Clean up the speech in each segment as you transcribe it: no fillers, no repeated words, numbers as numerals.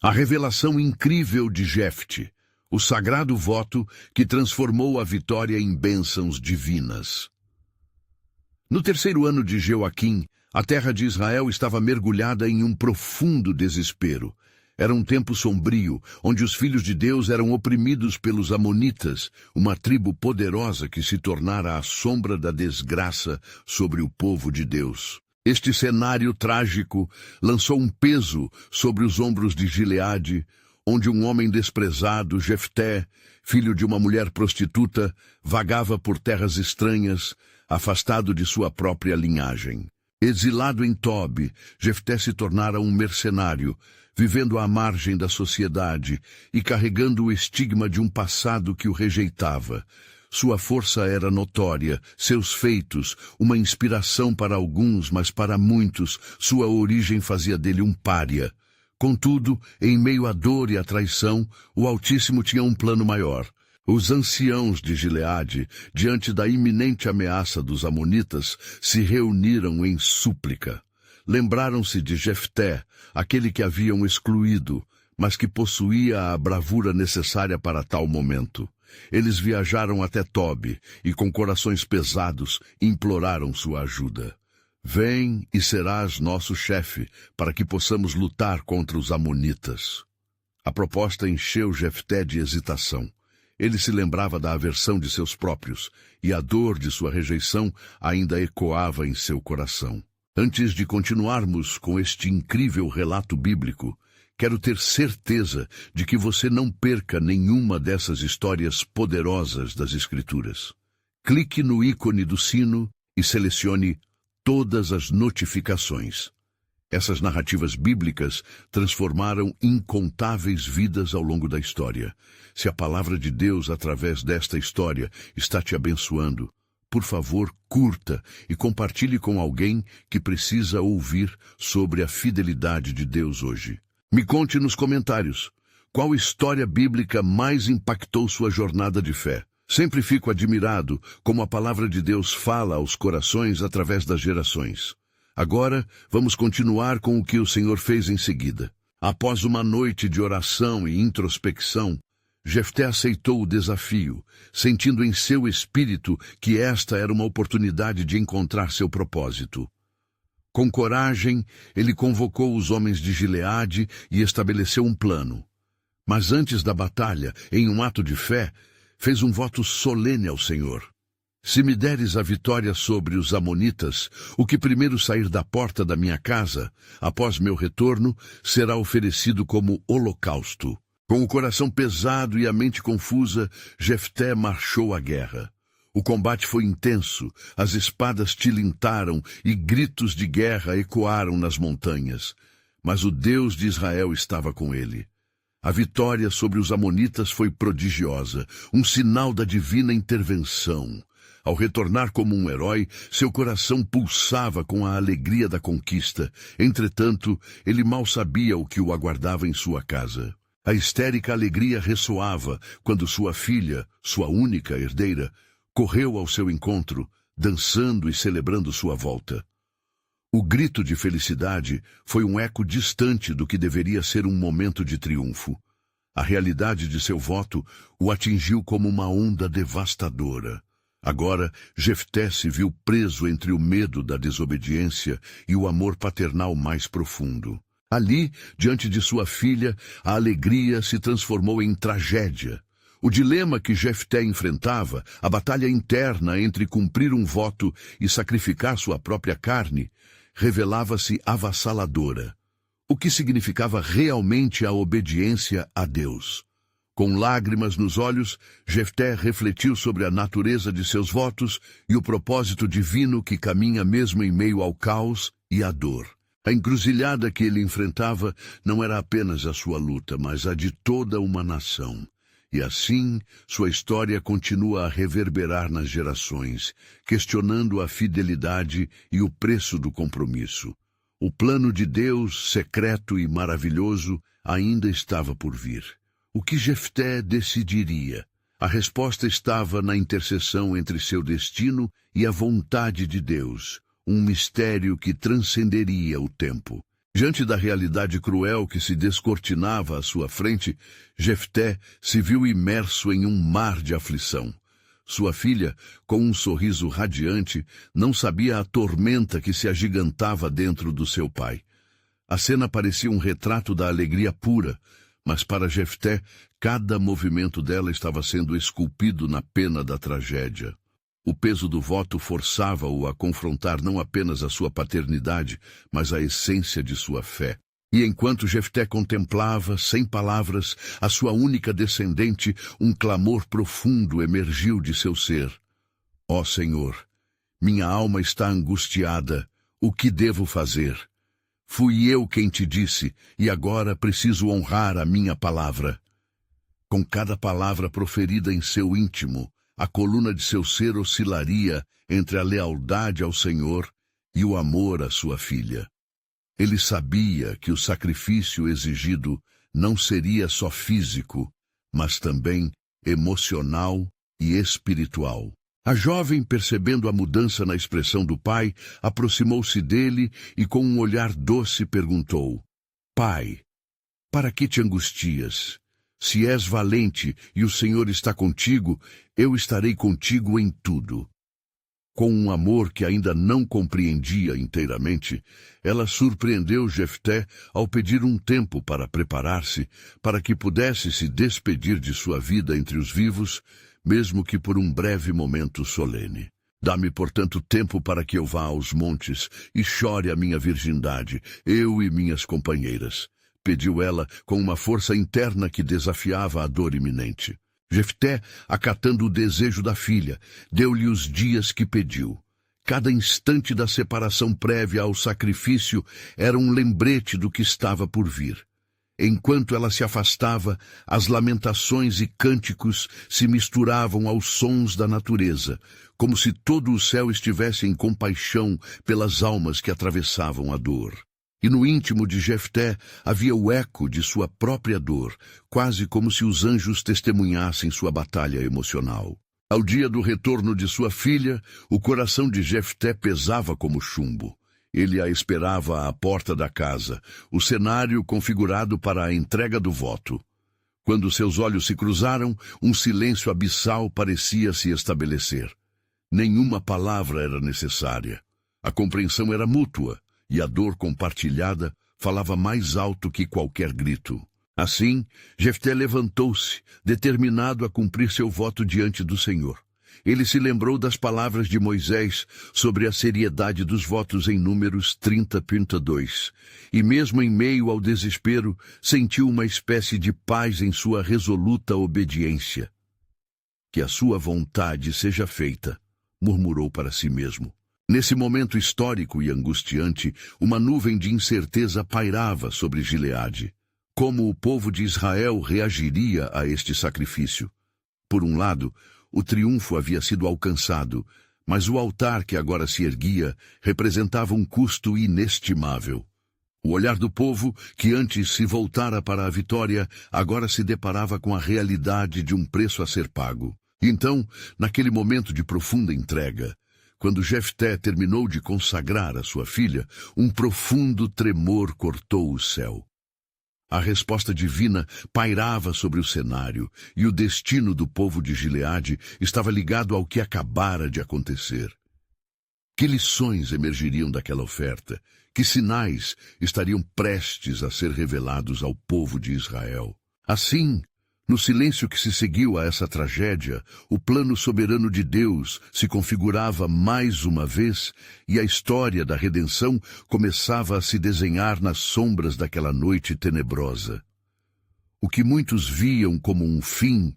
A revelação incrível de Jefte, o sagrado voto que transformou a vitória em bênçãos divinas. No terceiro ano de Jeoaquim, a terra de Israel estava mergulhada em um profundo desespero. Era um tempo sombrio, onde os filhos de Deus eram oprimidos pelos amonitas, uma tribo poderosa que se tornara a sombra da desgraça sobre o povo de Deus. Este cenário trágico lançou um peso sobre os ombros de Gileade, onde um homem desprezado, Jefté, filho de uma mulher prostituta, vagava por terras estranhas, afastado de sua própria linhagem. Exilado em Tob, Jefté se tornara um mercenário, vivendo à margem da sociedade e carregando o estigma de um passado que o rejeitava. Sua força era notória, seus feitos, uma inspiração para alguns, mas para muitos, sua origem fazia dele um pária. Contudo, em meio à dor e à traição, o Altíssimo tinha um plano maior. Os anciãos de Gileade, diante da iminente ameaça dos amonitas, se reuniram em súplica. Lembraram-se de Jefté, aquele que haviam excluído, mas que possuía a bravura necessária para tal momento. Eles viajaram até Tob e, com corações pesados, imploraram sua ajuda. Vem e serás nosso chefe, para que possamos lutar contra os amonitas. A proposta encheu Jefté de hesitação. Ele se lembrava da aversão de seus próprios, e a dor de sua rejeição ainda ecoava em seu coração. Antes de continuarmos com este incrível relato bíblico, quero ter certeza de que você não perca nenhuma dessas histórias poderosas das Escrituras. Clique no ícone do sino e selecione todas as notificações. Essas narrativas bíblicas transformaram incontáveis vidas ao longo da história. Se a palavra de Deus, através desta história, está te abençoando, por favor, curta e compartilhe com alguém que precisa ouvir sobre a fidelidade de Deus hoje. Me conte nos comentários qual história bíblica mais impactou sua jornada de fé. Sempre fico admirado como a palavra de Deus fala aos corações através das gerações. Agora, vamos continuar com o que o Senhor fez em seguida. Após uma noite de oração e introspecção, Jefté aceitou o desafio, sentindo em seu espírito que esta era uma oportunidade de encontrar seu propósito. Com coragem, ele convocou os homens de Gileade e estabeleceu um plano. Mas antes da batalha, em um ato de fé, fez um voto solene ao Senhor. Se me deres a vitória sobre os amonitas, o que primeiro sair da porta da minha casa, após meu retorno, será oferecido como holocausto. Com o coração pesado e a mente confusa, Jefté marchou à guerra. O combate foi intenso, as espadas tilintaram e gritos de guerra ecoaram nas montanhas. Mas o Deus de Israel estava com ele. A vitória sobre os amonitas foi prodigiosa, um sinal da divina intervenção. Ao retornar como um herói, seu coração pulsava com a alegria da conquista. Entretanto, ele mal sabia o que o aguardava em sua casa. A histérica alegria ressoava quando sua filha, sua única herdeira, correu ao seu encontro, dançando e celebrando sua volta. O grito de felicidade foi um eco distante do que deveria ser um momento de triunfo. A realidade de seu voto o atingiu como uma onda devastadora. Agora, Jefté se viu preso entre o medo da desobediência e o amor paternal mais profundo. Ali, diante de sua filha, a alegria se transformou em tragédia. O dilema que Jefté enfrentava, a batalha interna entre cumprir um voto e sacrificar sua própria carne, revelava-se avassaladora. O que significava realmente a obediência a Deus? Com lágrimas nos olhos, Jefté refletiu sobre a natureza de seus votos e o propósito divino que caminha mesmo em meio ao caos e à dor. A encruzilhada que ele enfrentava não era apenas a sua luta, mas a de toda uma nação. E assim, sua história continua a reverberar nas gerações, questionando a fidelidade e o preço do compromisso. O plano de Deus, secreto e maravilhoso, ainda estava por vir. O que Jefté decidiria? A resposta estava na interseção entre seu destino e a vontade de Deus, um mistério que transcenderia o tempo. Diante da realidade cruel que se descortinava à sua frente, Jefté se viu imerso em um mar de aflição. Sua filha, com um sorriso radiante, não sabia a tormenta que se agigantava dentro do seu pai. A cena parecia um retrato da alegria pura, mas para Jefté, cada movimento dela estava sendo esculpido na pena da tragédia. O peso do voto forçava-o a confrontar não apenas a sua paternidade, mas a essência de sua fé. E enquanto Jefté contemplava, sem palavras, a sua única descendente, um clamor profundo emergiu de seu ser. Ó Senhor, minha alma está angustiada, o que devo fazer? Fui eu quem te disse, e agora preciso honrar a minha palavra. Com cada palavra proferida em seu íntimo, a coluna de seu ser oscilaria entre a lealdade ao Senhor e o amor à sua filha. Ele sabia que o sacrifício exigido não seria só físico, mas também emocional e espiritual. A jovem, percebendo a mudança na expressão do pai, aproximou-se dele e com um olhar doce perguntou: Pai, para que te angustias? Se és valente e o Senhor está contigo, eu estarei contigo em tudo. Com um amor que ainda não compreendia inteiramente, ela surpreendeu Jefté ao pedir um tempo para preparar-se, para que pudesse se despedir de sua vida entre os vivos, mesmo que por um breve momento solene. Dá-me, portanto, tempo para que eu vá aos montes e chore a minha virgindade, eu e minhas companheiras, pediu ela com uma força interna que desafiava a dor iminente. Jefté, acatando o desejo da filha, deu-lhe os dias que pediu. Cada instante da separação prévia ao sacrifício era um lembrete do que estava por vir. Enquanto ela se afastava, as lamentações e cânticos se misturavam aos sons da natureza, como se todo o céu estivesse em compaixão pelas almas que atravessavam a dor. E no íntimo de Jefté havia o eco de sua própria dor, quase como se os anjos testemunhassem sua batalha emocional. Ao dia do retorno de sua filha, o coração de Jefté pesava como chumbo. Ele a esperava à porta da casa, o cenário configurado para a entrega do voto. Quando seus olhos se cruzaram, um silêncio abissal parecia se estabelecer. Nenhuma palavra era necessária. A compreensão era mútua, e a dor compartilhada falava mais alto que qualquer grito. Assim, Jefté levantou-se, determinado a cumprir seu voto diante do Senhor. Ele se lembrou das palavras de Moisés sobre a seriedade dos votos em Números 30:2, e mesmo em meio ao desespero, sentiu uma espécie de paz em sua resoluta obediência. Que a sua vontade seja feita, murmurou para si mesmo. Nesse momento histórico e angustiante, uma nuvem de incerteza pairava sobre Gileade. Como o povo de Israel reagiria a este sacrifício? Por um lado, o triunfo havia sido alcançado, mas o altar que agora se erguia representava um custo inestimável. O olhar do povo, que antes se voltara para a vitória, agora se deparava com a realidade de um preço a ser pago. Então, naquele momento de profunda entrega, quando Jefté terminou de consagrar a sua filha, um profundo tremor cortou o céu. A resposta divina pairava sobre o cenário, e o destino do povo de Gileade estava ligado ao que acabara de acontecer. Que lições emergiriam daquela oferta? Que sinais estariam prestes a ser revelados ao povo de Israel? Assim, no silêncio que se seguiu a essa tragédia, o plano soberano de Deus se configurava mais uma vez e a história da redenção começava a se desenhar nas sombras daquela noite tenebrosa. O que muitos viam como um fim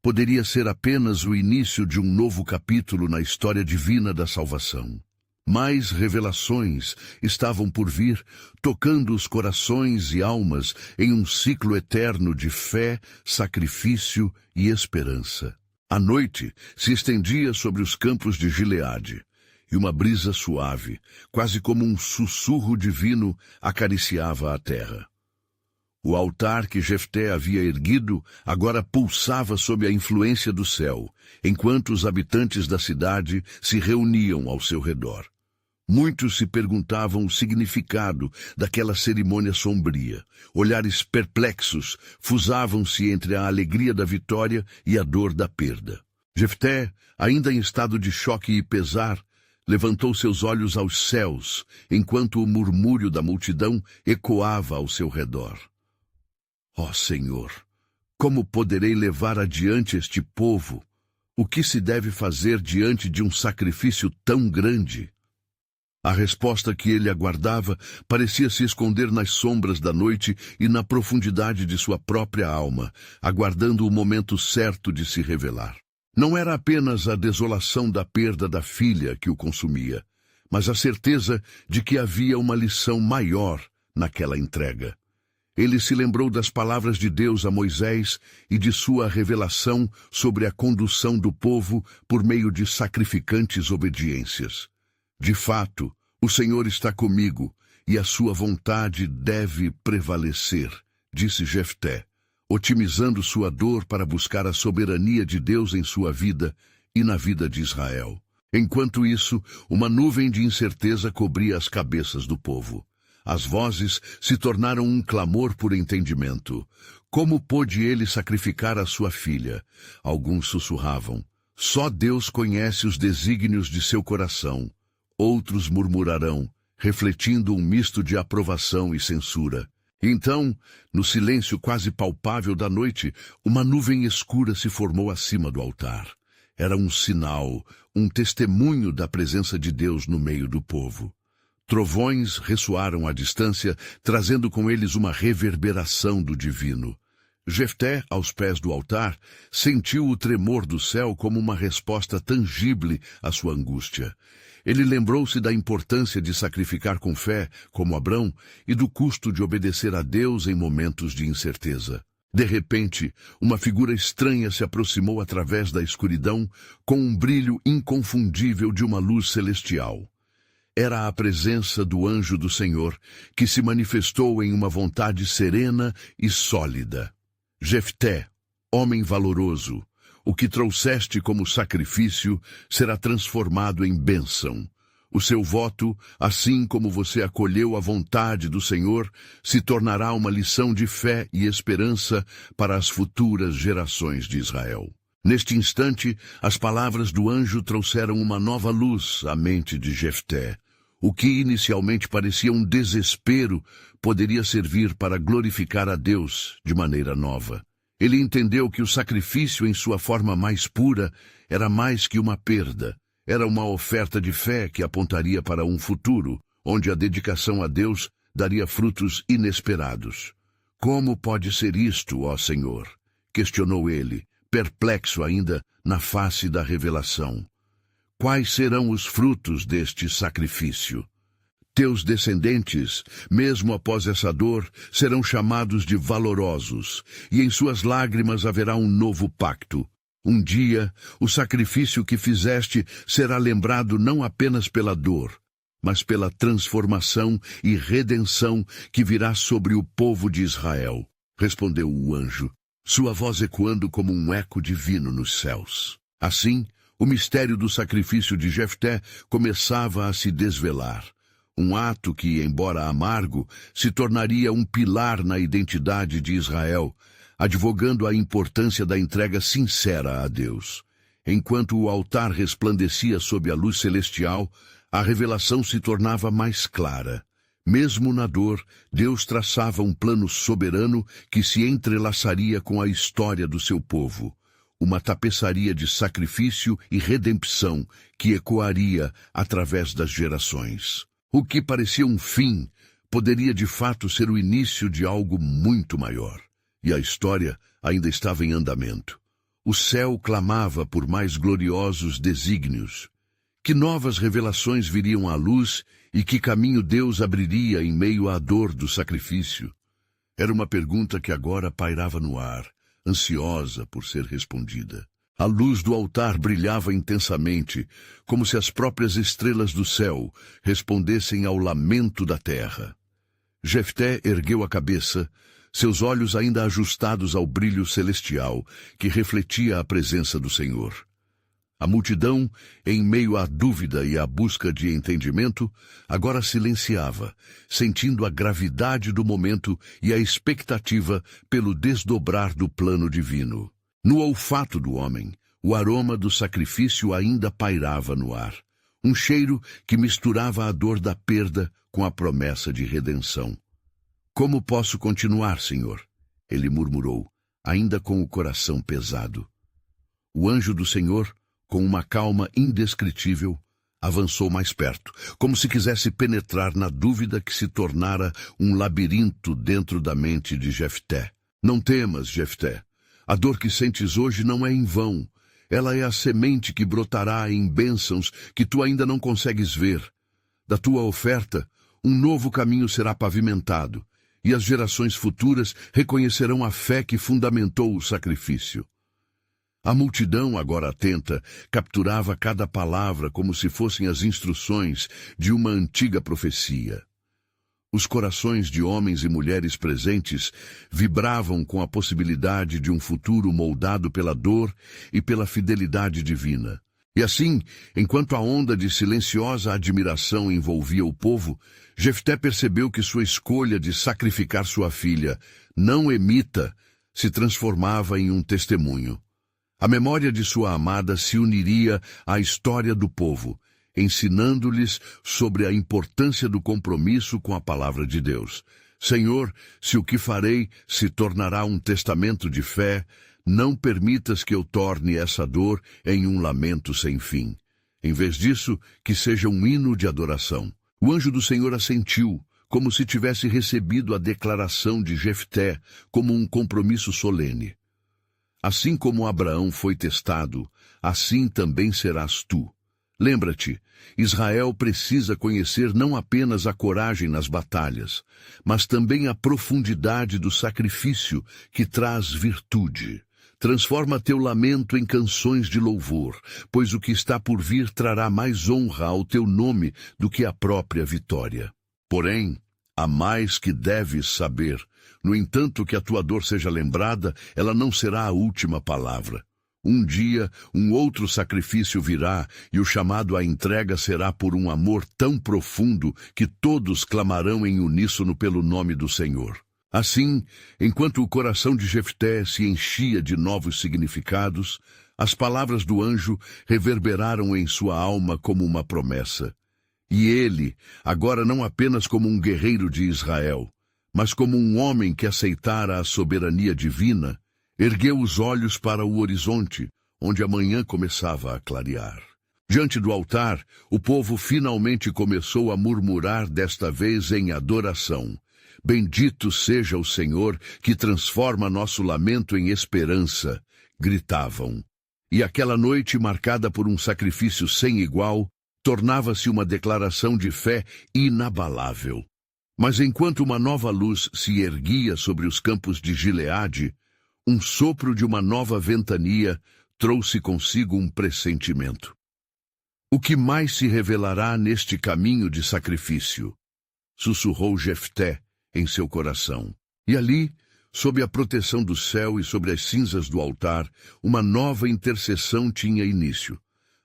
poderia ser apenas o início de um novo capítulo na história divina da salvação. Mais revelações estavam por vir, tocando os corações e almas em um ciclo eterno de fé, sacrifício e esperança. A noite se estendia sobre os campos de Gileade, e uma brisa suave, quase como um sussurro divino, acariciava a terra. O altar que Jefté havia erguido agora pulsava sob a influência do céu, enquanto os habitantes da cidade se reuniam ao seu redor. Muitos se perguntavam o significado daquela cerimônia sombria. Olhares perplexos fusavam-se entre a alegria da vitória e a dor da perda. Jefté, ainda em estado de choque e pesar, levantou seus olhos aos céus, enquanto o murmúrio da multidão ecoava ao seu redor. Ó Senhor, como poderei levar adiante este povo? O que se deve fazer diante de um sacrifício tão grande? A resposta que ele aguardava parecia se esconder nas sombras da noite e na profundidade de sua própria alma, aguardando o momento certo de se revelar. Não era apenas a desolação da perda da filha que o consumia, mas a certeza de que havia uma lição maior naquela entrega. Ele se lembrou das palavras de Deus a Moisés e de sua revelação sobre a condução do povo por meio de sacrificantes obediências. De fato, o Senhor está comigo, e a sua vontade deve prevalecer, disse Jefté, otimizando sua dor para buscar a soberania de Deus em sua vida e na vida de Israel. Enquanto isso, uma nuvem de incerteza cobria as cabeças do povo. As vozes se tornaram um clamor por entendimento. Como pôde ele sacrificar a sua filha? Alguns sussurravam: só Deus conhece os desígnios de seu coração. Outros murmurarão, refletindo um misto de aprovação e censura. Então, no silêncio quase palpável da noite, uma nuvem escura se formou acima do altar. Era um sinal, um testemunho da presença de Deus no meio do povo. Trovões ressoaram à distância, trazendo com eles uma reverberação do divino. Jefté, aos pés do altar, sentiu o tremor do céu como uma resposta tangível à sua angústia. Ele lembrou-se da importância de sacrificar com fé, como Abrão, e do custo de obedecer a Deus em momentos de incerteza. De repente, uma figura estranha se aproximou através da escuridão, com um brilho inconfundível de uma luz celestial. Era a presença do anjo do Senhor, que se manifestou em uma vontade serena e sólida. Jefté, homem valoroso, o que trouxeste como sacrifício será transformado em bênção. O seu voto, assim como você acolheu a vontade do Senhor, se tornará uma lição de fé e esperança para as futuras gerações de Israel. Neste instante, as palavras do anjo trouxeram uma nova luz à mente de Jefté. O que inicialmente parecia um desespero poderia servir para glorificar a Deus de maneira nova. Ele entendeu que o sacrifício em sua forma mais pura era mais que uma perda. Era uma oferta de fé que apontaria para um futuro, onde a dedicação a Deus daria frutos inesperados. Como pode ser isto, ó Senhor? Questionou ele, perplexo ainda na face da revelação. Quais serão os frutos deste sacrifício? Teus descendentes, mesmo após essa dor, serão chamados de valorosos, e em suas lágrimas haverá um novo pacto. Um dia, o sacrifício que fizeste será lembrado não apenas pela dor, mas pela transformação e redenção que virá sobre o povo de Israel, respondeu o anjo, sua voz ecoando como um eco divino nos céus. Assim, o mistério do sacrifício de Jefté começava a se desvelar. Um ato que, embora amargo, se tornaria um pilar na identidade de Israel, advogando a importância da entrega sincera a Deus. Enquanto o altar resplandecia sob a luz celestial, a revelação se tornava mais clara. Mesmo na dor, Deus traçava um plano soberano que se entrelaçaria com a história do seu povo. Uma tapeçaria de sacrifício e redenção que ecoaria através das gerações. O que parecia um fim poderia de fato ser o início de algo muito maior. E a história ainda estava em andamento. O céu clamava por mais gloriosos desígnios. Que novas revelações viriam à luz e que caminho Deus abriria em meio à dor do sacrifício? Era uma pergunta que agora pairava no ar, ansiosa por ser respondida. A luz do altar brilhava intensamente, como se as próprias estrelas do céu respondessem ao lamento da terra. Jefté ergueu a cabeça, seus olhos ainda ajustados ao brilho celestial que refletia a presença do Senhor. A multidão, em meio à dúvida e à busca de entendimento, agora silenciava, sentindo a gravidade do momento e a expectativa pelo desdobrar do plano divino. No olfato do homem, o aroma do sacrifício ainda pairava no ar, um cheiro que misturava a dor da perda com a promessa de redenção. "Como posso continuar, Senhor?" ele murmurou, ainda com o coração pesado. O anjo do Senhor, com uma calma indescritível, avançou mais perto, como se quisesse penetrar na dúvida que se tornara um labirinto dentro da mente de Jefté. "Não temas, Jefté. A dor que sentes hoje não é em vão. Ela é a semente que brotará em bênçãos que tu ainda não consegues ver. Da tua oferta, um novo caminho será pavimentado, e as gerações futuras reconhecerão a fé que fundamentou o sacrifício." A multidão, agora atenta, capturava cada palavra como se fossem as instruções de uma antiga profecia. Os corações de homens e mulheres presentes vibravam com a possibilidade de um futuro moldado pela dor e pela fidelidade divina. E assim, enquanto a onda de silenciosa admiração envolvia o povo, Jefté percebeu que sua escolha de sacrificar sua filha, não Emita, se transformava em um testemunho. A memória de sua amada se uniria à história do povo, ensinando-lhes sobre a importância do compromisso com a palavra de Deus. "Senhor, se o que farei se tornará um testamento de fé, não permitas que eu torne essa dor em um lamento sem fim. Em vez disso, que seja um hino de adoração." O anjo do Senhor assentiu, como se tivesse recebido a declaração de Jefté como um compromisso solene. "Assim como Abraão foi testado, assim também serás tu. Lembra-te, Israel precisa conhecer não apenas a coragem nas batalhas, mas também a profundidade do sacrifício que traz virtude. Transforma teu lamento em canções de louvor, pois o que está por vir trará mais honra ao teu nome do que a própria vitória. Porém, há mais que deves saber. No entanto, que a tua dor seja lembrada, ela não será a última palavra. Um dia, um outro sacrifício virá, e o chamado à entrega será por um amor tão profundo que todos clamarão em uníssono pelo nome do Senhor." Assim, enquanto o coração de Jefté se enchia de novos significados, as palavras do anjo reverberaram em sua alma como uma promessa. E ele, agora não apenas como um guerreiro de Israel, mas como um homem que aceitara a soberania divina, ergueu os olhos para o horizonte, onde a manhã começava a clarear. Diante do altar, o povo finalmente começou a murmurar, desta vez em adoração: "Bendito seja o Senhor, que transforma nosso lamento em esperança", gritavam. E aquela noite, marcada por um sacrifício sem igual, tornava-se uma declaração de fé inabalável. Mas enquanto uma nova luz se erguia sobre os campos de Gileade, um sopro de uma nova ventania trouxe consigo um pressentimento. "O que mais se revelará neste caminho de sacrifício?" sussurrou Jefté em seu coração. E ali, sob a proteção do céu e sobre as cinzas do altar, uma nova intercessão tinha início.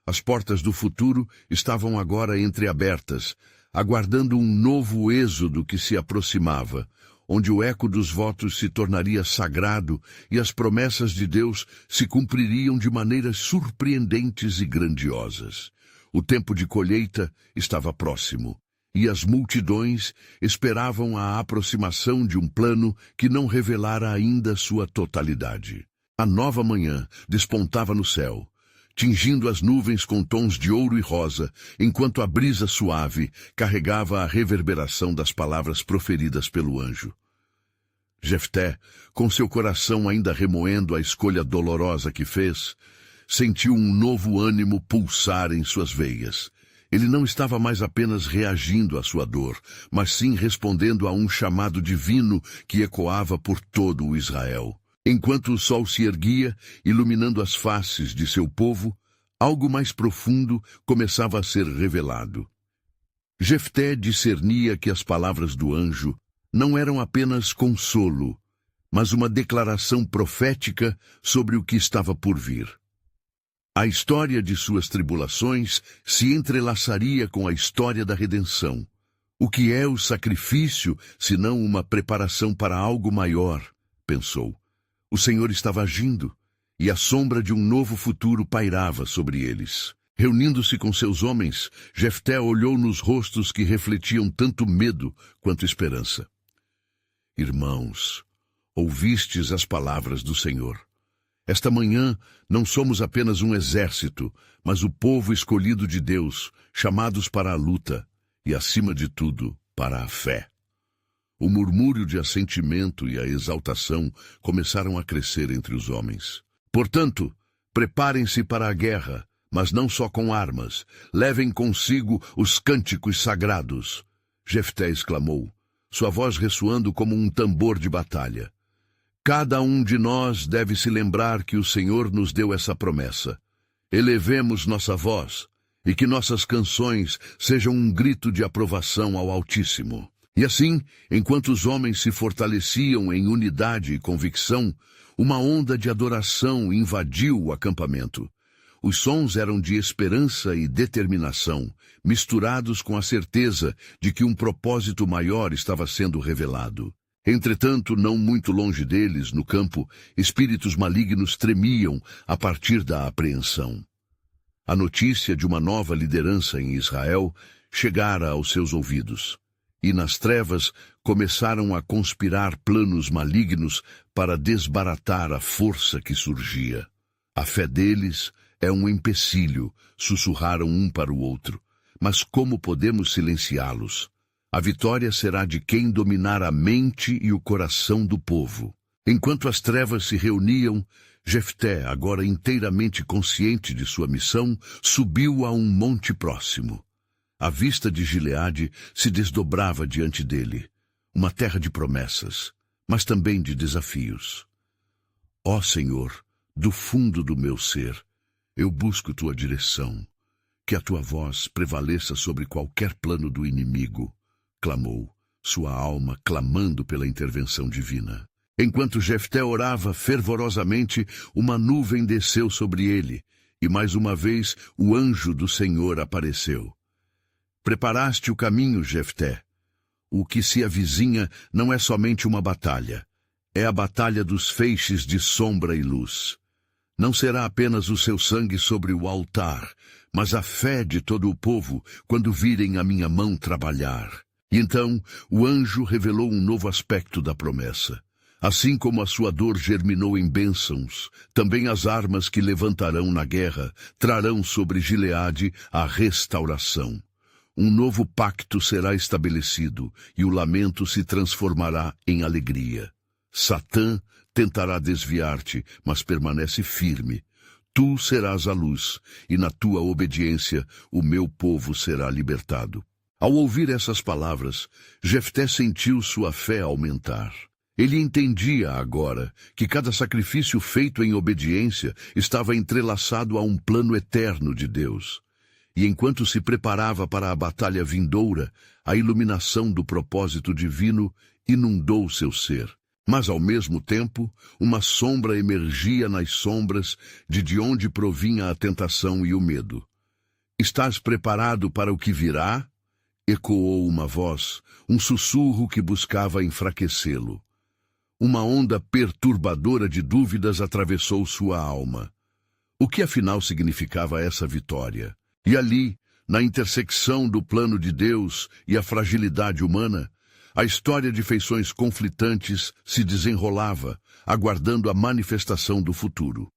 As portas do futuro estavam agora entreabertas, aguardando um novo êxodo que se aproximava, onde o eco dos votos se tornaria sagrado e as promessas de Deus se cumpririam de maneiras surpreendentes e grandiosas. O tempo de colheita estava próximo, e as multidões esperavam a aproximação de um plano que não revelara ainda sua totalidade. A nova manhã despontava no céu, tingindo as nuvens com tons de ouro e rosa, enquanto a brisa suave carregava a reverberação das palavras proferidas pelo anjo. Jefté, com seu coração ainda remoendo a escolha dolorosa que fez, sentiu um novo ânimo pulsar em suas veias. Ele não estava mais apenas reagindo à sua dor, mas sim respondendo a um chamado divino que ecoava por todo o Israel. Enquanto o sol se erguia, iluminando as faces de seu povo, algo mais profundo começava a ser revelado. Jefté discernia que as palavras do anjo não eram apenas consolo, mas uma declaração profética sobre o que estava por vir. A história de suas tribulações se entrelaçaria com a história da redenção. O que é o sacrifício, senão uma preparação para algo maior? Pensou. O Senhor estava agindo, e a sombra de um novo futuro pairava sobre eles. Reunindo-se com seus homens, Jefté olhou nos rostos que refletiam tanto medo quanto esperança. Irmãos, ouvistes as palavras do Senhor. Esta manhã não somos apenas um exército, mas o povo escolhido de Deus, chamados para a luta e, acima de tudo, para a fé. O murmúrio de assentimento e a exaltação começaram a crescer entre os homens. Portanto, preparem-se para a guerra, mas não só com armas. Levem consigo os cânticos sagrados. Jefté exclamou, sua voz ressoando como um tambor de batalha. Cada um de nós deve se lembrar que o Senhor nos deu essa promessa. Elevemos nossa voz, e que nossas canções sejam um grito de aprovação ao Altíssimo. E assim, enquanto os homens se fortaleciam em unidade e convicção, uma onda de adoração invadiu o acampamento. Os sons eram de esperança e determinação, misturados com a certeza de que um propósito maior estava sendo revelado. Entretanto, não muito longe deles, no campo, espíritos malignos tremiam a partir da apreensão. A notícia de uma nova liderança em Israel chegara aos seus ouvidos, e nas trevas começaram a conspirar planos malignos para desbaratar a força que surgia. A fé deles é um empecilho, sussurraram um para o outro. Mas como podemos silenciá-los? A vitória será de quem dominar a mente e o coração do povo. Enquanto as trevas se reuniam, Jefté, agora inteiramente consciente de sua missão, subiu a um monte próximo. A vista de Gileade se desdobrava diante dele, uma terra de promessas, mas também de desafios. Ó Senhor, do fundo do meu ser, eu busco tua direção. Que a tua voz prevaleça sobre qualquer plano do inimigo, clamou, sua alma clamando pela intervenção divina. Enquanto Jefté orava fervorosamente, uma nuvem desceu sobre ele, e mais uma vez o anjo do Senhor apareceu. Preparaste o caminho, Jefté. O que se avizinha não é somente uma batalha. É a batalha dos feixes de sombra e luz. Não será apenas o seu sangue sobre o altar, mas a fé de todo o povo quando virem a minha mão trabalhar. E então o anjo revelou um novo aspecto da promessa. Assim como a sua dor germinou em bênçãos, também as armas que levantarão na guerra trarão sobre Gileade a restauração. Um novo pacto será estabelecido e o lamento se transformará em alegria. Satã tentará desviar-te, mas permanece firme. Tu serás a luz, e na tua obediência o meu povo será libertado. Ao ouvir essas palavras, Jefté sentiu sua fé aumentar. Ele entendia agora que cada sacrifício feito em obediência estava entrelaçado a um plano eterno de Deus. E enquanto se preparava para a batalha vindoura, a iluminação do propósito divino inundou seu ser. Mas, ao mesmo tempo, uma sombra emergia nas sombras de onde provinha a tentação e o medo. Estás preparado para o que virá? Ecoou uma voz, um sussurro que buscava enfraquecê-lo. Uma onda perturbadora de dúvidas atravessou sua alma. O que afinal significava essa vitória? E ali, na intersecção do plano de Deus e a fragilidade humana, a história de feições conflitantes se desenrolava, aguardando a manifestação do futuro.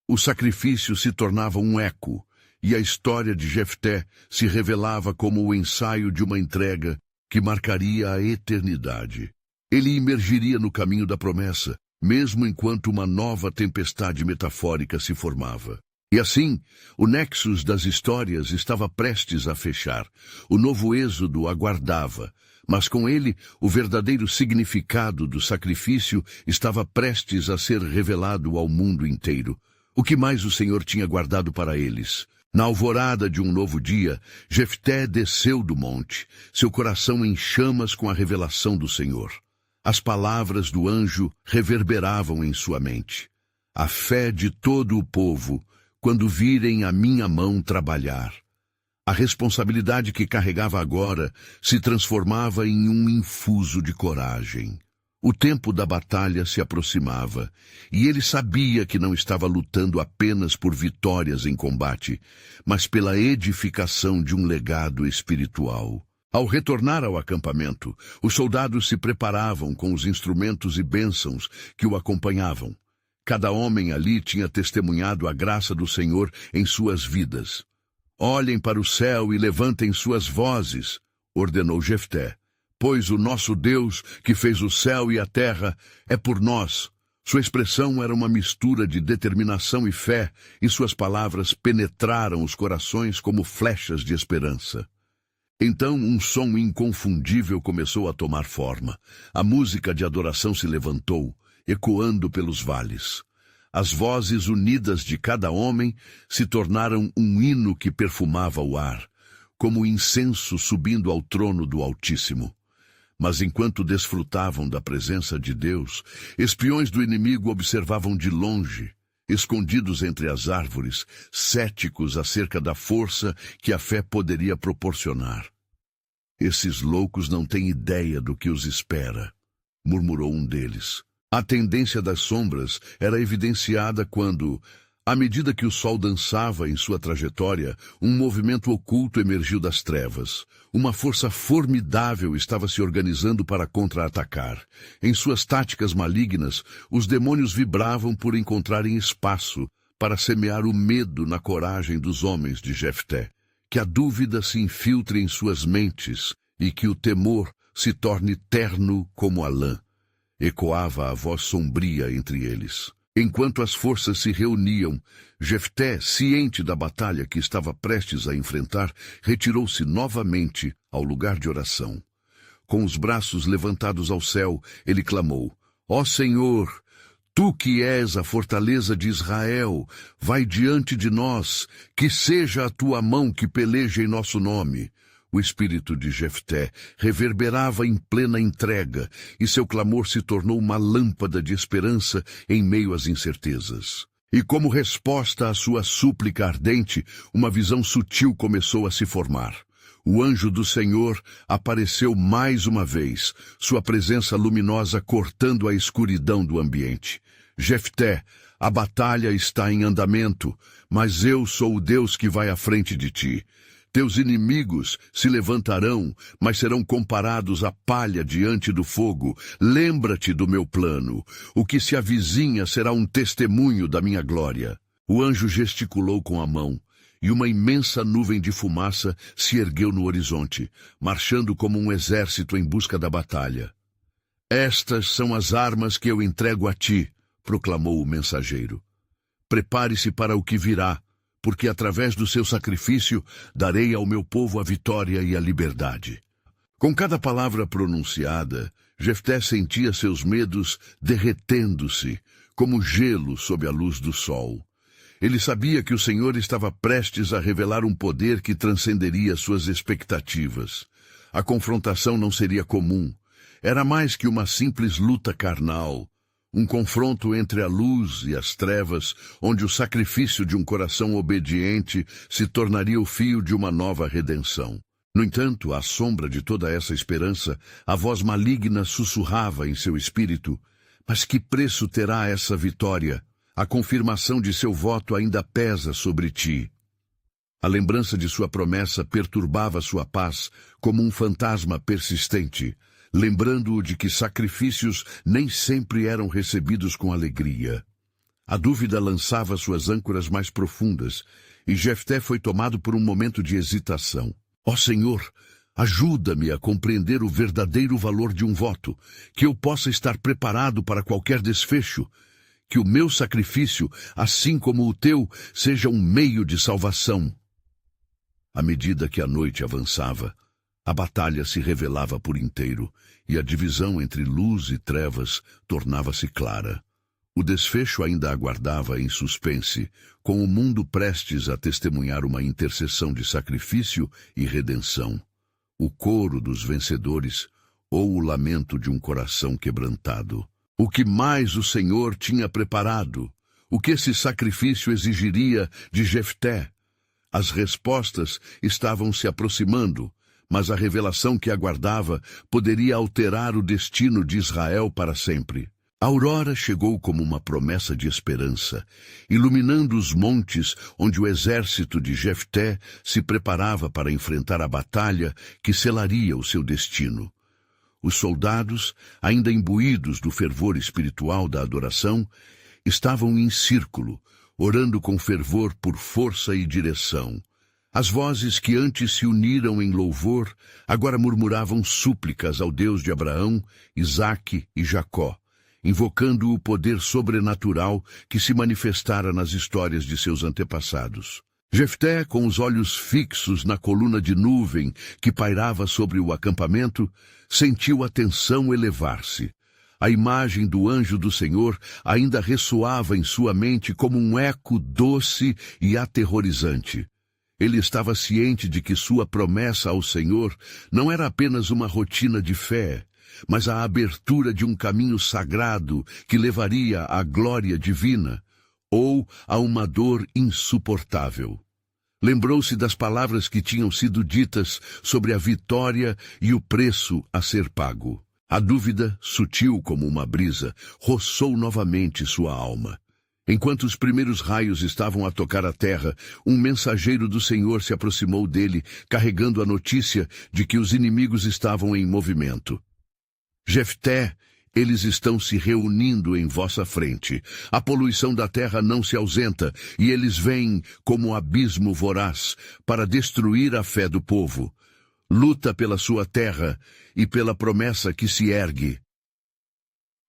O sacrifício se tornava um eco, e a história de Jefté se revelava como o ensaio de uma entrega que marcaria a eternidade. Ele emergiria no caminho da promessa, mesmo enquanto uma nova tempestade metafórica se formava. E assim, o nexus das histórias estava prestes a fechar. O novo êxodo aguardava, mas com ele o verdadeiro significado do sacrifício estava prestes a ser revelado ao mundo inteiro. O que mais o Senhor tinha guardado para eles? Na alvorada de um novo dia, Jefté desceu do monte, seu coração em chamas com a revelação do Senhor. As palavras do anjo reverberavam em sua mente. A fé de todo o povo quando virem a minha mão trabalhar. A responsabilidade que carregava agora se transformava em um infuso de coragem. O tempo da batalha se aproximava, e ele sabia que não estava lutando apenas por vitórias em combate, mas pela edificação de um legado espiritual. Ao retornar ao acampamento, os soldados se preparavam com os instrumentos e bênçãos que o acompanhavam. Cada homem ali tinha testemunhado a graça do Senhor em suas vidas. Olhem para o céu e levantem suas vozes, ordenou Jefté, pois o nosso Deus, que fez o céu e a terra, é por nós. Sua expressão era uma mistura de determinação e fé, e suas palavras penetraram os corações como flechas de esperança. Então um som inconfundível começou a tomar forma. A música de adoração se levantou, ecoando pelos vales. As vozes unidas de cada homem se tornaram um hino que perfumava o ar, como incenso subindo ao trono do Altíssimo. Mas enquanto desfrutavam da presença de Deus, espiões do inimigo observavam de longe, escondidos entre as árvores, céticos acerca da força que a fé poderia proporcionar. Esses loucos não têm ideia do que os espera, murmurou um deles. A tendência das sombras era evidenciada quando, à medida que o sol dançava em sua trajetória, um movimento oculto emergiu das trevas. Uma força formidável estava se organizando para contra-atacar. Em suas táticas malignas, os demônios vibravam por encontrarem espaço para semear o medo na coragem dos homens de Jefté. Que a dúvida se infiltre em suas mentes e que o temor se torne terno como a lã. Ecoava a voz sombria entre eles. Enquanto as forças se reuniam, Jefté, ciente da batalha que estava prestes a enfrentar, retirou-se novamente ao lugar de oração. Com os braços levantados ao céu, ele clamou: Ó Senhor, Tu que és a fortaleza de Israel, vai diante de nós, que seja a Tua mão que peleje em nosso nome. O espírito de Jefté reverberava em plena entrega, e seu clamor se tornou uma lâmpada de esperança em meio às incertezas. E como resposta à sua súplica ardente, uma visão sutil começou a se formar. O anjo do Senhor apareceu mais uma vez, sua presença luminosa cortando a escuridão do ambiente. Jefté, a batalha está em andamento, mas eu sou o Deus que vai à frente de ti. Teus inimigos se levantarão, mas serão comparados à palha diante do fogo. Lembra-te do meu plano. O que se avizinha será um testemunho da minha glória. O anjo gesticulou com a mão, e uma imensa nuvem de fumaça se ergueu no horizonte, marchando como um exército em busca da batalha. Estas são as armas que eu entrego a ti, proclamou o mensageiro. Prepare-se para o que virá, porque através do seu sacrifício darei ao meu povo a vitória e a liberdade. Com cada palavra pronunciada, Jefté sentia seus medos derretendo-se, como gelo sob a luz do sol. Ele sabia que o Senhor estava prestes a revelar um poder que transcenderia suas expectativas. A confrontação não seria comum. Era mais que uma simples luta carnal. Um confronto entre a luz e as trevas, onde o sacrifício de um coração obediente se tornaria o fio de uma nova redenção. No entanto, à sombra de toda essa esperança, a voz maligna sussurrava em seu espírito: mas que preço terá essa vitória? A confirmação de seu voto ainda pesa sobre ti. A lembrança de sua promessa perturbava sua paz como um fantasma persistente, lembrando-o de que sacrifícios nem sempre eram recebidos com alegria. A dúvida lançava suas âncoras mais profundas, e Jefté foi tomado por um momento de hesitação. Ó Senhor, ajuda-me a compreender o verdadeiro valor de um voto, que eu possa estar preparado para qualquer desfecho, que o meu sacrifício, assim como o teu, seja um meio de salvação. À medida que a noite avançava, a batalha se revelava por inteiro, e a divisão entre luz e trevas tornava-se clara. O desfecho ainda aguardava em suspense, com o mundo prestes a testemunhar uma intercessão de sacrifício e redenção. O coro dos vencedores ou o lamento de um coração quebrantado. O que mais o Senhor tinha preparado? O que esse sacrifício exigiria de Jefté? As respostas estavam se aproximando, mas a revelação que aguardava poderia alterar o destino de Israel para sempre. A aurora chegou como uma promessa de esperança, iluminando os montes onde o exército de Jefté se preparava para enfrentar a batalha que selaria o seu destino. Os soldados, ainda imbuídos do fervor espiritual da adoração, estavam em círculo, orando com fervor por força e direção. As vozes que antes se uniram em louvor, agora murmuravam súplicas ao Deus de Abraão, Isaque e Jacó, invocando o poder sobrenatural que se manifestara nas histórias de seus antepassados. Jefté, com os olhos fixos na coluna de nuvem que pairava sobre o acampamento, sentiu a tensão elevar-se. A imagem do anjo do Senhor ainda ressoava em sua mente como um eco doce e aterrorizante. Ele estava ciente de que sua promessa ao Senhor não era apenas uma rotina de fé, mas a abertura de um caminho sagrado que levaria à glória divina, ou a uma dor insuportável. Lembrou-se das palavras que tinham sido ditas sobre a vitória e o preço a ser pago. A dúvida, sutil como uma brisa, roçou novamente sua alma. Enquanto os primeiros raios estavam a tocar a terra, um mensageiro do Senhor se aproximou dele, carregando a notícia de que os inimigos estavam em movimento. Jefté, eles estão se reunindo em vossa frente. A poluição da terra não se ausenta, e eles vêm como abismo voraz para destruir a fé do povo. Luta pela sua terra e pela promessa que se ergue.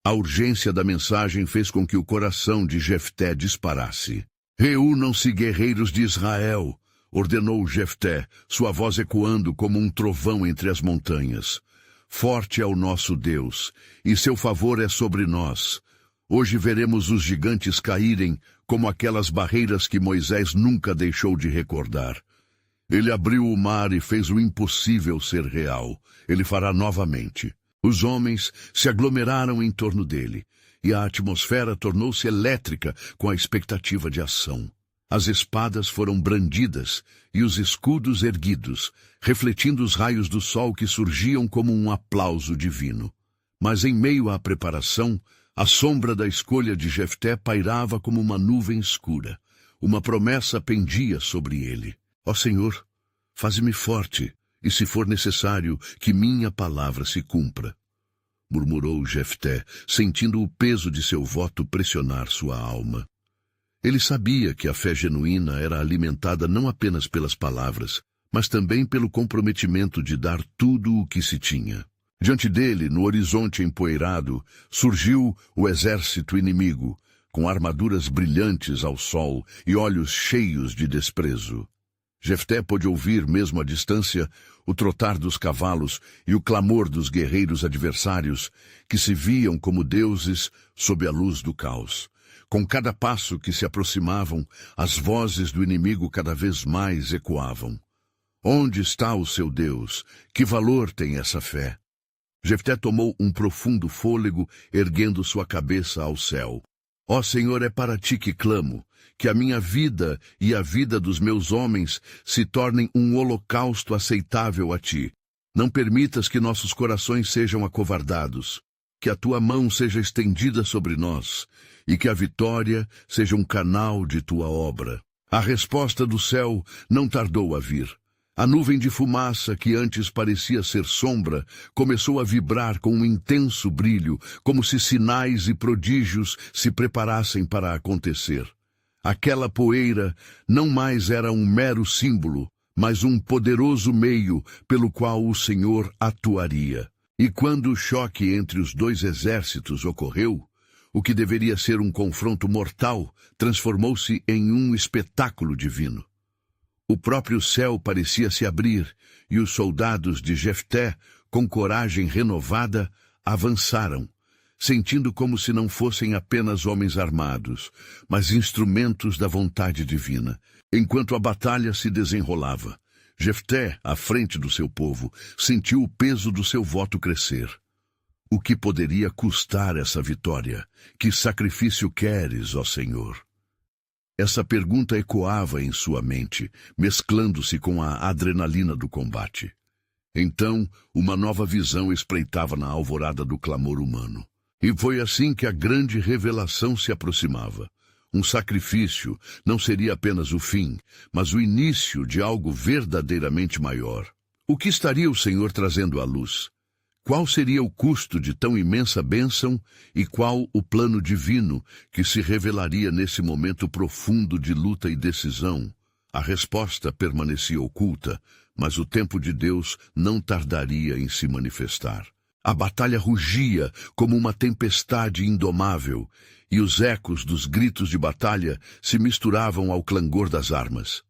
A urgência da mensagem fez com que o coração de Jefté disparasse. Reúnam-se, guerreiros de Israel, ordenou Jefté, sua voz ecoando como um trovão entre as montanhas. Forte é o nosso Deus, e seu favor é sobre nós. Hoje veremos os gigantes caírem como aquelas barreiras que Moisés nunca deixou de recordar. Ele abriu o mar e fez o impossível ser real. Ele fará novamente. Os homens se aglomeraram em torno dele, e a atmosfera tornou-se elétrica com a expectativa de ação. As espadas foram brandidas e os escudos erguidos, refletindo os raios do sol que surgiam como um aplauso divino. Mas em meio à preparação, a sombra da escolha de Jefté pairava como uma nuvem escura. Uma promessa pendia sobre ele. Ó Senhor, faze-me forte, e se for necessário, que minha palavra se cumpra. Murmurou Jefté, sentindo o peso de seu voto pressionar sua alma. Ele sabia que a fé genuína era alimentada não apenas pelas palavras, mas também pelo comprometimento de dar tudo o que se tinha. Diante dele, no horizonte empoeirado, surgiu o exército inimigo, com armaduras brilhantes ao sol e olhos cheios de desprezo. Jefté pôde ouvir, mesmo à distância, o trotar dos cavalos e o clamor dos guerreiros adversários, que se viam como deuses sob a luz do caos. Com cada passo que se aproximavam, as vozes do inimigo cada vez mais ecoavam. Onde está o seu Deus? Que valor tem essa fé? Jefté tomou um profundo fôlego, erguendo sua cabeça ao céu. Ó Senhor, é para ti que clamo, que a minha vida e a vida dos meus homens se tornem um holocausto aceitável a ti. Não permitas que nossos corações sejam acovardados, que a tua mão seja estendida sobre nós, e que a vitória seja um canal de tua obra. A resposta do céu não tardou a vir. A nuvem de fumaça, que antes parecia ser sombra, começou a vibrar com um intenso brilho, como se sinais e prodígios se preparassem para acontecer. Aquela poeira não mais era um mero símbolo, mas um poderoso meio pelo qual o Senhor atuaria. E quando o choque entre os dois exércitos ocorreu, o que deveria ser um confronto mortal transformou-se em um espetáculo divino. O próprio céu parecia se abrir, e os soldados de Jefté, com coragem renovada, avançaram, sentindo como se não fossem apenas homens armados, mas instrumentos da vontade divina. Enquanto a batalha se desenrolava, Jefté, à frente do seu povo, sentiu o peso do seu voto crescer. O que poderia custar essa vitória? Que sacrifício queres, ó Senhor? Essa pergunta ecoava em sua mente, mesclando-se com a adrenalina do combate. Então, uma nova visão espreitava na alvorada do clamor humano. E foi assim que a grande revelação se aproximava. Um sacrifício não seria apenas o fim, mas o início de algo verdadeiramente maior. O que estaria o Senhor trazendo à luz? Qual seria o custo de tão imensa bênção e qual o plano divino que se revelaria nesse momento profundo de luta e decisão? A resposta permanecia oculta, mas o tempo de Deus não tardaria em se manifestar. A batalha rugia como uma tempestade indomável, e os ecos dos gritos de batalha se misturavam ao clangor das armas.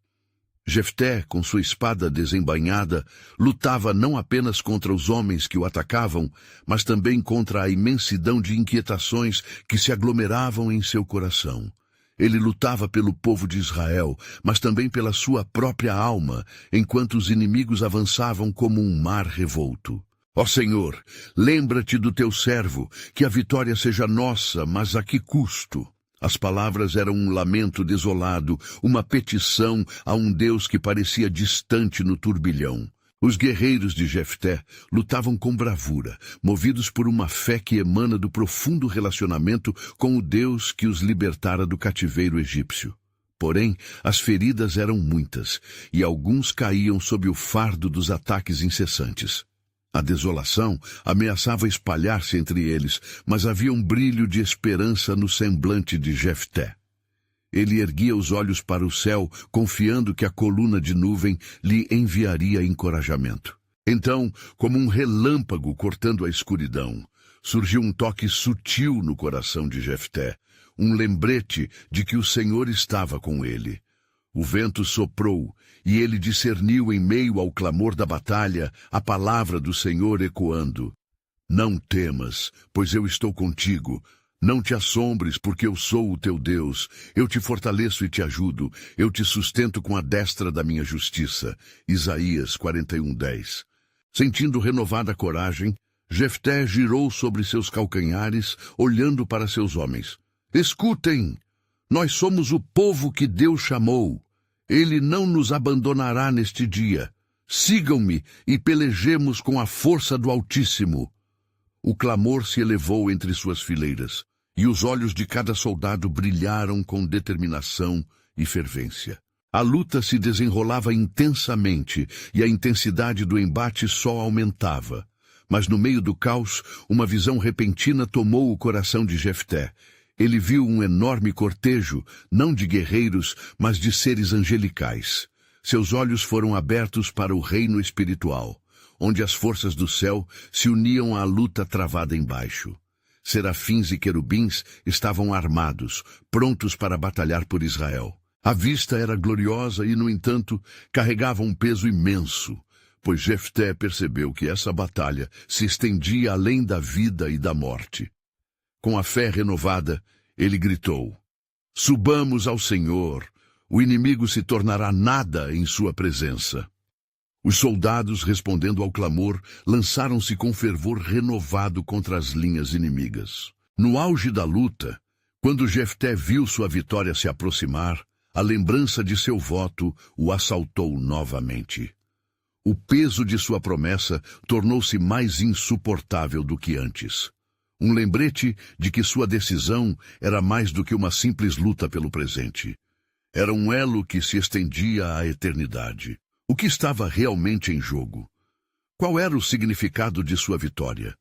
Jefté, com sua espada desembainhada, lutava não apenas contra os homens que o atacavam, mas também contra a imensidão de inquietações que se aglomeravam em seu coração. Ele lutava pelo povo de Israel, mas também pela sua própria alma, enquanto os inimigos avançavam como um mar revolto. Ó Senhor, lembra-te do teu servo, que a vitória seja nossa, mas a que custo? As palavras eram um lamento desolado, uma petição a um Deus que parecia distante no turbilhão. Os guerreiros de Jefté lutavam com bravura, movidos por uma fé que emana do profundo relacionamento com o Deus que os libertara do cativeiro egípcio. Porém, as feridas eram muitas, e alguns caíam sob o fardo dos ataques incessantes. A desolação ameaçava espalhar-se entre eles, mas havia um brilho de esperança no semblante de Jefté. Ele erguia os olhos para o céu, confiando que a coluna de nuvem lhe enviaria encorajamento. Então, como um relâmpago cortando a escuridão, surgiu um toque sutil no coração de Jefté, um lembrete de que o Senhor estava com ele. O vento soprou, e ele discerniu em meio ao clamor da batalha a palavra do Senhor ecoando. Não temas, pois eu estou contigo. Não te assombres, porque eu sou o teu Deus. Eu te fortaleço e te ajudo. Eu te sustento com a destra da minha justiça. Isaías 41:10. Sentindo renovada coragem, Jefté girou sobre seus calcanhares, olhando para seus homens. Escutem! Nós somos o povo que Deus chamou. Ele não nos abandonará neste dia. Sigam-me e pelejemos com a força do Altíssimo. O clamor se elevou entre suas fileiras, e os olhos de cada soldado brilharam com determinação e fervência. A luta se desenrolava intensamente, e a intensidade do embate só aumentava. Mas no meio do caos, uma visão repentina tomou o coração de Jefté. Ele viu um enorme cortejo, não de guerreiros, mas de seres angelicais. Seus olhos foram abertos para o reino espiritual, onde as forças do céu se uniam à luta travada embaixo. Serafins e querubins estavam armados, prontos para batalhar por Israel. A vista era gloriosa e, no entanto, carregava um peso imenso, pois Jefté percebeu que essa batalha se estendia além da vida e da morte. Com a fé renovada, ele gritou: Subamos ao Senhor, o inimigo se tornará nada em sua presença. Os soldados, respondendo ao clamor, lançaram-se com fervor renovado contra as linhas inimigas. No auge da luta, quando Jefté viu sua vitória se aproximar, a lembrança de seu voto o assaltou novamente. O peso de sua promessa tornou-se mais insuportável do que antes. Um lembrete de que sua decisão era mais do que uma simples luta pelo presente. Era um elo que se estendia à eternidade. O que estava realmente em jogo? Qual era o significado de sua vitória?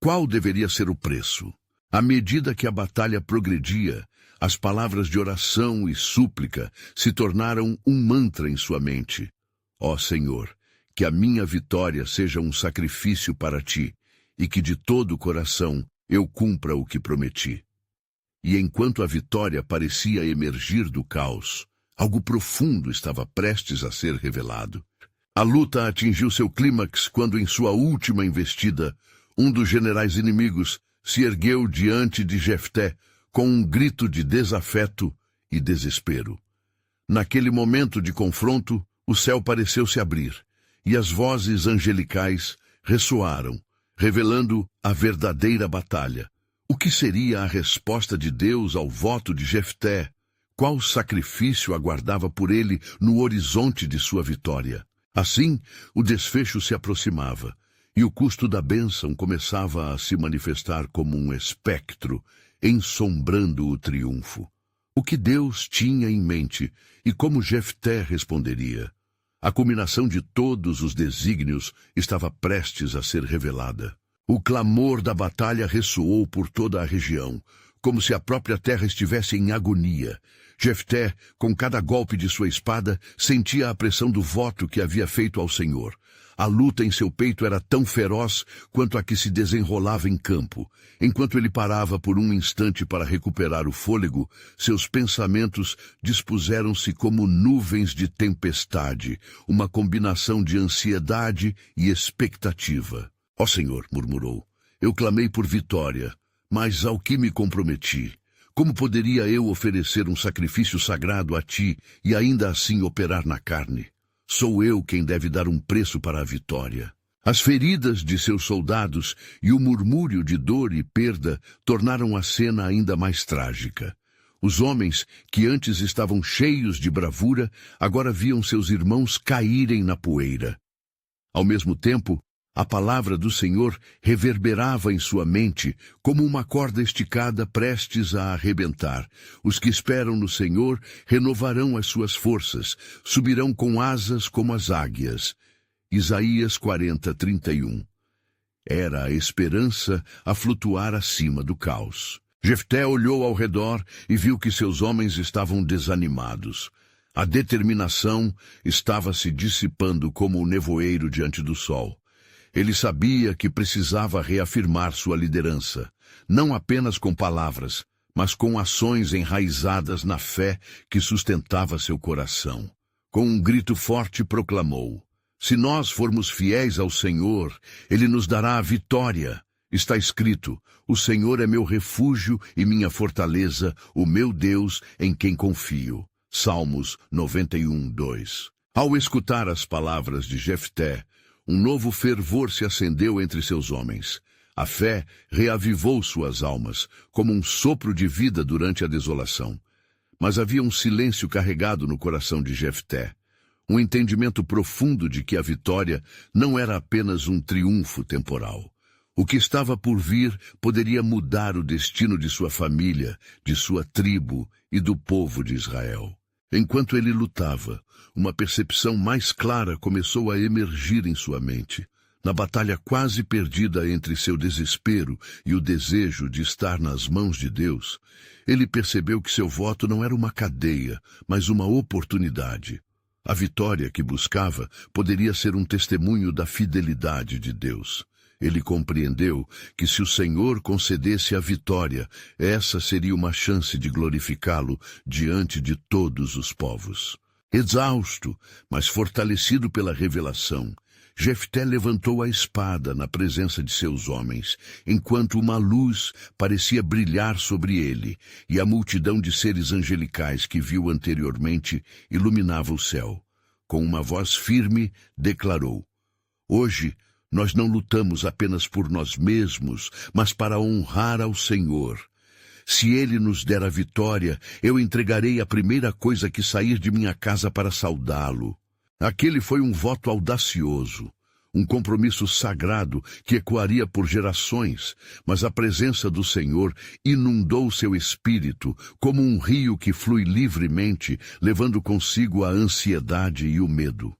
Qual deveria ser o preço? À medida que a batalha progredia, as palavras de oração e súplica se tornaram um mantra em sua mente. Ó Senhor, que a minha vitória seja um sacrifício para ti, e que de todo o coração eu cumpra o que prometi. E enquanto a vitória parecia emergir do caos, algo profundo estava prestes a ser revelado. A luta atingiu seu clímax quando, em sua última investida, um dos generais inimigos se ergueu diante de Jefté com um grito de desafeto e desespero. Naquele momento de confronto, o céu pareceu se abrir, e as vozes angelicais ressoaram, revelando a verdadeira batalha. O que seria a resposta de Deus ao voto de Jefté, Qual sacrifício aguardava por ele no horizonte de sua vitória? Assim, o desfecho se aproximava, e o custo da bênção começava a se manifestar como um espectro, ensombrando o triunfo. O que Deus tinha em mente e como Jefté responderia? A culminação de todos os desígnios estava prestes a ser revelada. O clamor da batalha ressoou por toda a região, como se a própria terra estivesse em agonia. Jefté, com cada golpe de sua espada, sentia a pressão do voto que havia feito ao Senhor. A luta em seu peito era tão feroz quanto a que se desenrolava em campo. Enquanto ele parava por um instante para recuperar o fôlego, seus pensamentos dispuseram-se como nuvens de tempestade, uma combinação de ansiedade e expectativa. Ó Senhor, murmurou, eu clamei por vitória, mas ao que me comprometi? Como poderia eu oferecer um sacrifício sagrado a ti e ainda assim operar na carne? Sou eu quem deve dar um preço para a vitória. As feridas de seus soldados e o murmúrio de dor e perda tornaram a cena ainda mais trágica. Os homens, que antes estavam cheios de bravura, agora viam seus irmãos caírem na poeira. Ao mesmo tempo, a palavra do Senhor reverberava em sua mente como uma corda esticada prestes a arrebentar. Os que esperam no Senhor renovarão as suas forças, subirão com asas como as águias. Isaías 40:31. Era a esperança a flutuar acima do caos. Jefté olhou ao redor e viu que seus homens estavam desanimados. A determinação estava se dissipando como o nevoeiro diante do sol. Ele sabia que precisava reafirmar sua liderança, não apenas com palavras, mas com ações enraizadas na fé que sustentava seu coração. Com um grito forte proclamou: se nós formos fiéis ao Senhor, Ele nos dará a vitória. Está escrito: o Senhor é meu refúgio e minha fortaleza, o meu Deus em quem confio. Salmos 91:2. Ao escutar as palavras de Jefté, um novo fervor se acendeu entre seus homens. A fé reavivou suas almas, como um sopro de vida durante a desolação. Mas havia um silêncio carregado no coração de Jefté. Um entendimento profundo de que a vitória não era apenas um triunfo temporal. O que estava por vir poderia mudar o destino de sua família, de sua tribo e do povo de Israel. Enquanto ele lutava, uma percepção mais clara começou a emergir em sua mente. Na batalha quase perdida entre seu desespero e o desejo de estar nas mãos de Deus, ele percebeu que seu voto não era uma cadeia, mas uma oportunidade. A vitória que buscava poderia ser um testemunho da fidelidade de Deus. Ele compreendeu que se o Senhor concedesse a vitória, essa seria uma chance de glorificá-lo diante de todos os povos. Exausto, mas fortalecido pela revelação, Jefté levantou a espada na presença de seus homens, enquanto uma luz parecia brilhar sobre ele, e a multidão de seres angelicais que viu anteriormente iluminava o céu. Com uma voz firme, declarou: hoje, nós não lutamos apenas por nós mesmos, mas para honrar ao Senhor. Se Ele nos der a vitória, eu entregarei a primeira coisa que sair de minha casa para saudá-lo. Aquele foi um voto audacioso, um compromisso sagrado que ecoaria por gerações, mas a presença do Senhor inundou seu espírito como um rio que flui livremente, levando consigo a ansiedade e o medo.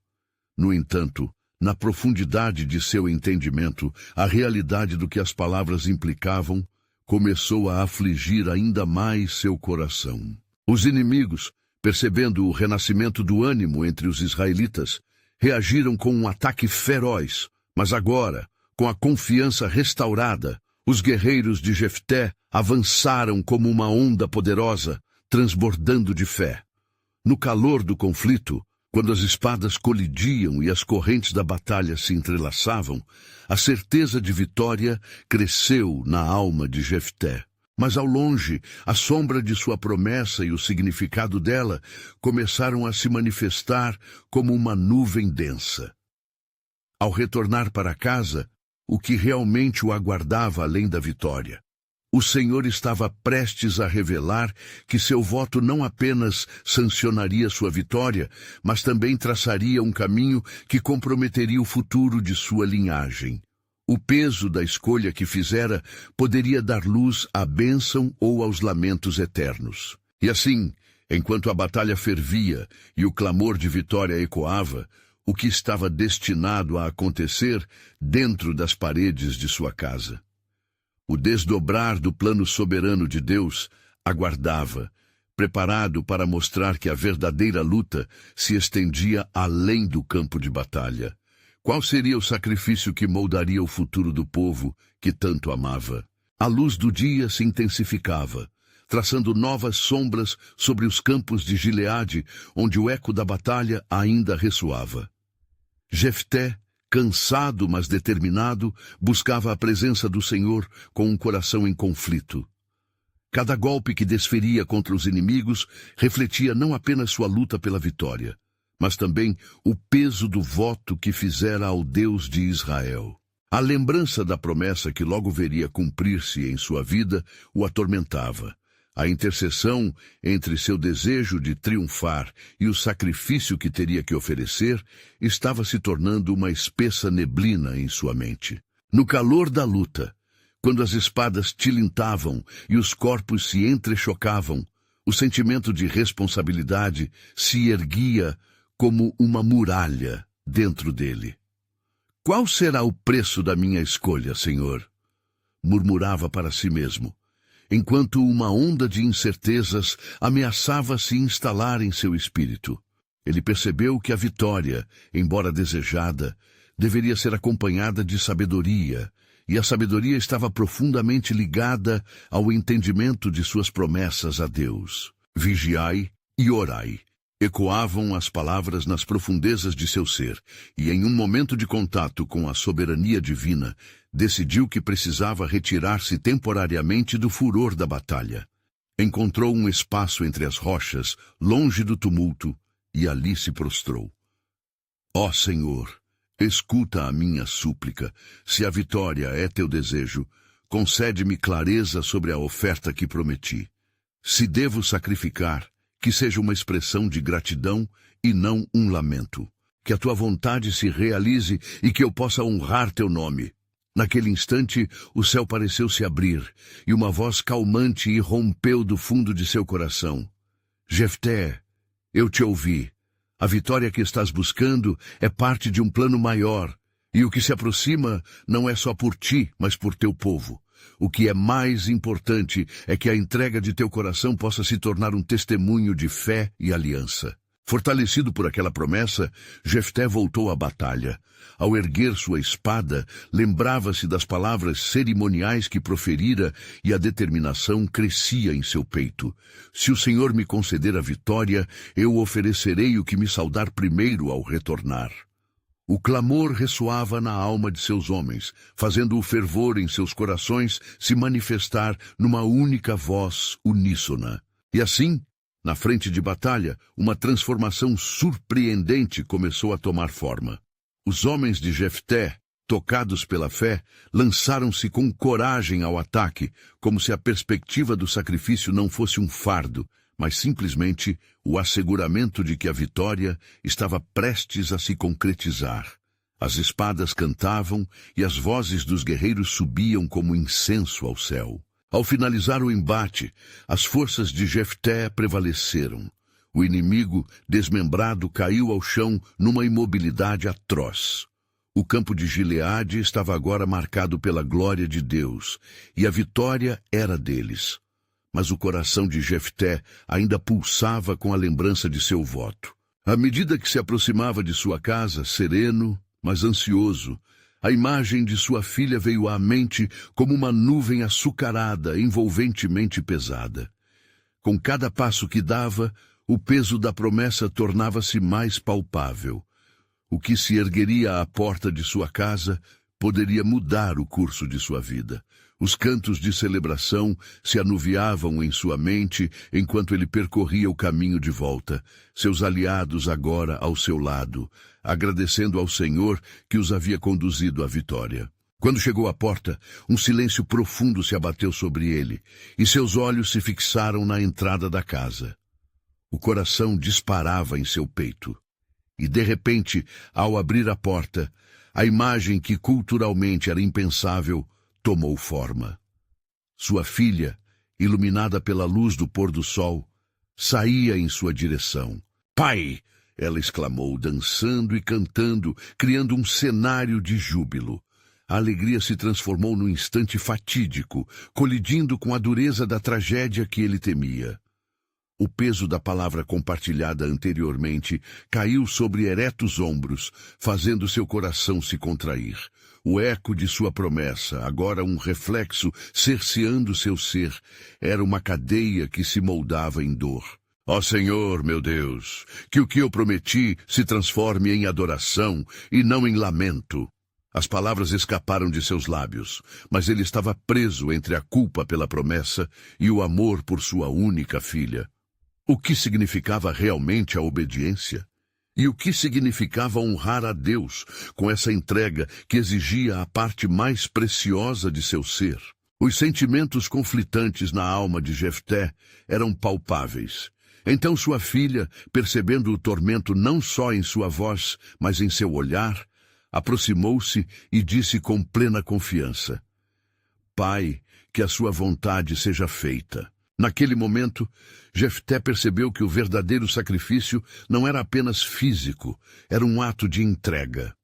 No entanto, na profundidade de seu entendimento, a realidade do que as palavras implicavam começou a afligir ainda mais seu coração. Os inimigos, percebendo o renascimento do ânimo entre os israelitas, reagiram com um ataque feroz, mas agora, com a confiança restaurada, os guerreiros de Jefté avançaram como uma onda poderosa, transbordando de fé. No calor do conflito, quando as espadas colidiam e as correntes da batalha se entrelaçavam, a certeza de vitória cresceu na alma de Jefté. Mas ao longe, a sombra de sua promessa e o significado dela começaram a se manifestar como uma nuvem densa. Ao retornar para casa, o que realmente o aguardava além da vitória? O Senhor estava prestes a revelar que seu voto não apenas sancionaria sua vitória, mas também traçaria um caminho que comprometeria o futuro de sua linhagem. O peso da escolha que fizera poderia dar luz à bênção ou aos lamentos eternos. E assim, enquanto a batalha fervia e o clamor de vitória ecoava, o que estava destinado a acontecer dentro das paredes de sua casa. O desdobrar do plano soberano de Deus aguardava, preparado para mostrar que a verdadeira luta se estendia além do campo de batalha. Qual seria o sacrifício que moldaria o futuro do povo que tanto amava? A luz do dia se intensificava, traçando novas sombras sobre os campos de Gileade, onde o eco da batalha ainda ressoava. Jefté, cansado mas determinado, buscava a presença do Senhor com um coração em conflito. Cada golpe que desferia contra os inimigos refletia não apenas sua luta pela vitória, mas também o peso do voto que fizera ao Deus de Israel. A lembrança da promessa que logo veria cumprir-se em sua vida o atormentava. A interseção entre seu desejo de triunfar e o sacrifício que teria que oferecer estava se tornando uma espessa neblina em sua mente. No calor da luta, quando as espadas tilintavam e os corpos se entrechocavam, o sentimento de responsabilidade se erguia como uma muralha dentro dele. Qual será o preço da minha escolha, Senhor? Murmurava para si mesmo, enquanto uma onda de incertezas ameaçava se instalar em seu espírito. Ele percebeu que a vitória, embora desejada, deveria ser acompanhada de sabedoria, e a sabedoria estava profundamente ligada ao entendimento de suas promessas a Deus. Vigiai e orai. Ecoavam as palavras nas profundezas de seu ser, e em um momento de contato com a soberania divina, decidiu que precisava retirar-se temporariamente do furor da batalha. Encontrou um espaço entre as rochas, longe do tumulto, e ali se prostrou. Ó Senhor, escuta a minha súplica. Se a vitória é teu desejo, concede-me clareza sobre a oferta que prometi. Se devo sacrificar, que seja uma expressão de gratidão e não um lamento. Que a tua vontade se realize e que eu possa honrar teu nome. Naquele instante, o céu pareceu se abrir, e uma voz calmante irrompeu do fundo de seu coração. Jefté, eu te ouvi. A vitória que estás buscando é parte de um plano maior, e o que se aproxima não é só por ti, mas por teu povo. O que é mais importante é que a entrega de teu coração possa se tornar um testemunho de fé e aliança. Fortalecido por aquela promessa, Jefté voltou à batalha. Ao erguer sua espada, lembrava-se das palavras cerimoniais que proferira e a determinação crescia em seu peito. Se o Senhor me conceder a vitória, eu oferecerei o que me saudar primeiro ao retornar. O clamor ressoava na alma de seus homens, fazendo o fervor em seus corações se manifestar numa única voz uníssona. E assim, na frente de batalha, uma transformação surpreendente começou a tomar forma. Os homens de Jefté, tocados pela fé, lançaram-se com coragem ao ataque, como se a perspectiva do sacrifício não fosse um fardo, mas simplesmente o asseguramento de que a vitória estava prestes a se concretizar. As espadas cantavam e as vozes dos guerreiros subiam como incenso ao céu. Ao finalizar o embate, as forças de Jefté prevaleceram. O inimigo, desmembrado, caiu ao chão numa imobilidade atroz. O campo de Gileade estava agora marcado pela glória de Deus, e a vitória era deles. Mas o coração de Jefté ainda pulsava com a lembrança de seu voto. À medida que se aproximava de sua casa, sereno, mas ansioso, a imagem de sua filha veio à mente como uma nuvem açucarada, envolventemente pesada. Com cada passo que dava, o peso da promessa tornava-se mais palpável. O que se ergueria à porta de sua casa poderia mudar o curso de sua vida. Os cantos de celebração se anuviavam em sua mente enquanto ele percorria o caminho de volta, seus aliados agora ao seu lado, agradecendo ao Senhor que os havia conduzido à vitória. Quando chegou à porta, um silêncio profundo se abateu sobre ele, e seus olhos se fixaram na entrada da casa. O coração disparava em seu peito. E, de repente, ao abrir a porta, a imagem que culturalmente era impensável tomou forma. Sua filha, iluminada pela luz do pôr do sol, saía em sua direção. "Pai!" ela exclamou, dançando e cantando, criando um cenário de júbilo. A alegria se transformou num instante fatídico, colidindo com a dureza da tragédia que ele temia. O peso da palavra compartilhada anteriormente caiu sobre eretos ombros, fazendo seu coração se contrair. O eco de sua promessa, agora um reflexo cerceando seu ser, era uma cadeia que se moldava em dor. Ó Senhor, meu Deus, que o que eu prometi se transforme em adoração e não em lamento. As palavras escaparam de seus lábios, mas ele estava preso entre a culpa pela promessa e o amor por sua única filha. O que significava realmente a obediência? E o que significava honrar a Deus com essa entrega que exigia a parte mais preciosa de seu ser? Os sentimentos conflitantes na alma de Jefté eram palpáveis. Então sua filha, percebendo o tormento não só em sua voz, mas em seu olhar, aproximou-se e disse com plena confiança: "Pai, que a sua vontade seja feita." Naquele momento, Jefté percebeu que o verdadeiro sacrifício não era apenas físico, era um ato de entrega.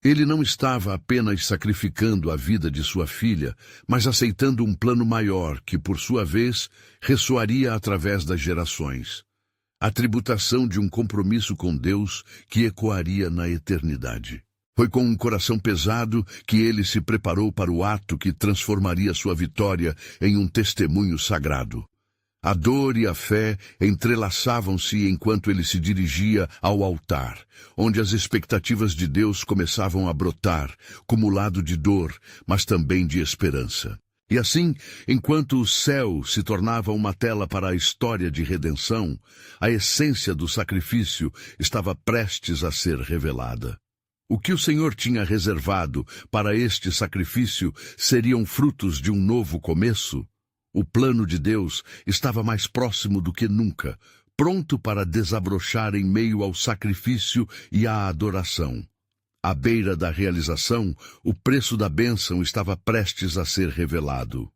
Ele não estava apenas sacrificando a vida de sua filha, mas aceitando um plano maior que, por sua vez, ressoaria através das gerações. A tributação de um compromisso com Deus que ecoaria na eternidade. Foi com um coração pesado que ele se preparou para o ato que transformaria sua vitória em um testemunho sagrado. A dor e a fé entrelaçavam-se enquanto ele se dirigia ao altar, onde as expectativas de Deus começavam a brotar, cumulado de dor, mas também de esperança. E assim, enquanto o céu se tornava uma tela para a história de redenção, a essência do sacrifício estava prestes a ser revelada. O que o Senhor tinha reservado para este sacrifício seriam frutos de um novo começo. O plano de Deus estava mais próximo do que nunca, pronto para desabrochar em meio ao sacrifício e à adoração. À beira da realização, o preço da bênção estava prestes a ser revelado.